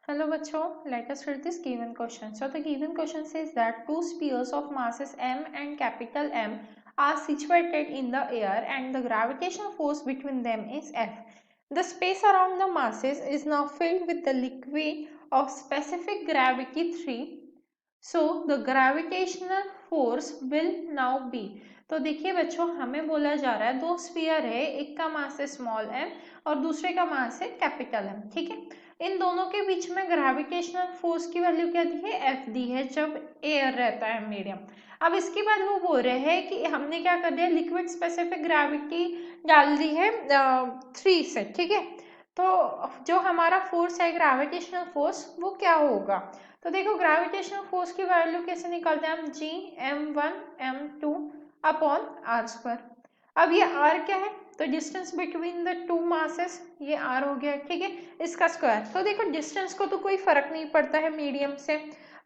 Hello बच्चों, let us read this given question. So the given question says that two spheres of masses m and capital M are situated in the air and the gravitational force between them is F. The space around the masses is now filled with the liquid of specific gravity 3. So the gravitational force will now be. तो देखिए बच्चों, हमें बोला जा रहा है दो sphere है, एक का मास है स्मॉल m और दूसरे का मास है कैपिटल M, ठीक है। इन दोनों के बीच में ग्रेविटेशनल फोर्स की वैल्यू क्या दी है, F दी है जब एयर रहता है मीडियम। अब इसके बाद वो बोल रहे हैं कि हमने क्या कर दिया, लिक्विड स्पेसिफिक ग्रेविटी डाल दी है 3 से, ठीक है। तो जो हमारा फोर्स है ग्रेविटेशनल फोर्स वो क्या होगा, तो देखो ग्रेविटेशनल फोर्स की वैल्यू कैसे निकालते हैं हम, जी m1 m2 upon are square. अब ये r क्या है, तो distance between the two masses, ये r हो गया, ठीक है, इसका स्क्वायर। तो देखो डिस्टेंस को तो कोई फर्क नहीं पड़ता है मीडियम से।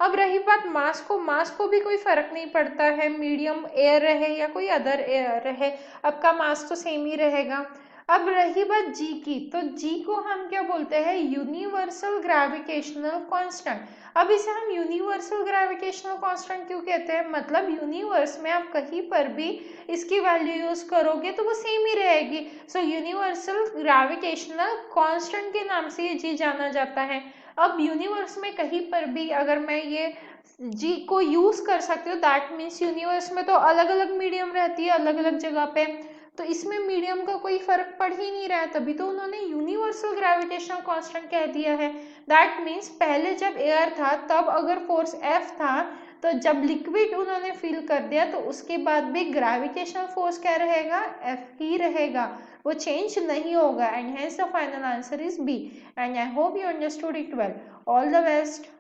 अब रही बात मास को भी कोई फर्क नहीं पड़ता है, मीडियम एयर रहे या कोई अदर एयर रहे, अब का मास तो सेम ही रहेगा। अब रही बात जी की, तो जी को हम क्या बोलते हैं, यूनिवर्सल ग्रेविटेशनल कांस्टेंट। अब इसे हम यूनिवर्सल ग्रेविटेशनल कांस्टेंट क्यों कहते हैं, मतलब यूनिवर्स में आप कहीं पर भी इसकी वैल्यू यूज करोगे तो वो सेम ही रहेगी। सो यूनिवर्सल ग्रेविटेशनल कांस्टेंट के नाम से ये जी जाना जाता है। अब यूनिवर्स में कहीं पर भी अगर मैं ये जी को यूज कर सकती हूँ, दैट मीन्स यूनिवर्स में तो अलग अलग मीडियम रहती है अलग अलग जगह पे, तो इसमें मीडियम का कोई फर्क पड़ ही नहीं रहा है, तभी तो उन्होंने यूनिवर्सल ग्रेविटेशनल कांस्टेंट कह दिया है। दैट मीन्स पहले जब एयर था तब अगर फोर्स F था, तो जब लिक्विड उन्होंने फिल कर दिया तो उसके बाद भी ग्रेविटेशनल फोर्स क्या रहेगा, F ही रहेगा, वो चेंज नहीं होगा। And hence the final answer is B. And I hope you understood it well. All the best.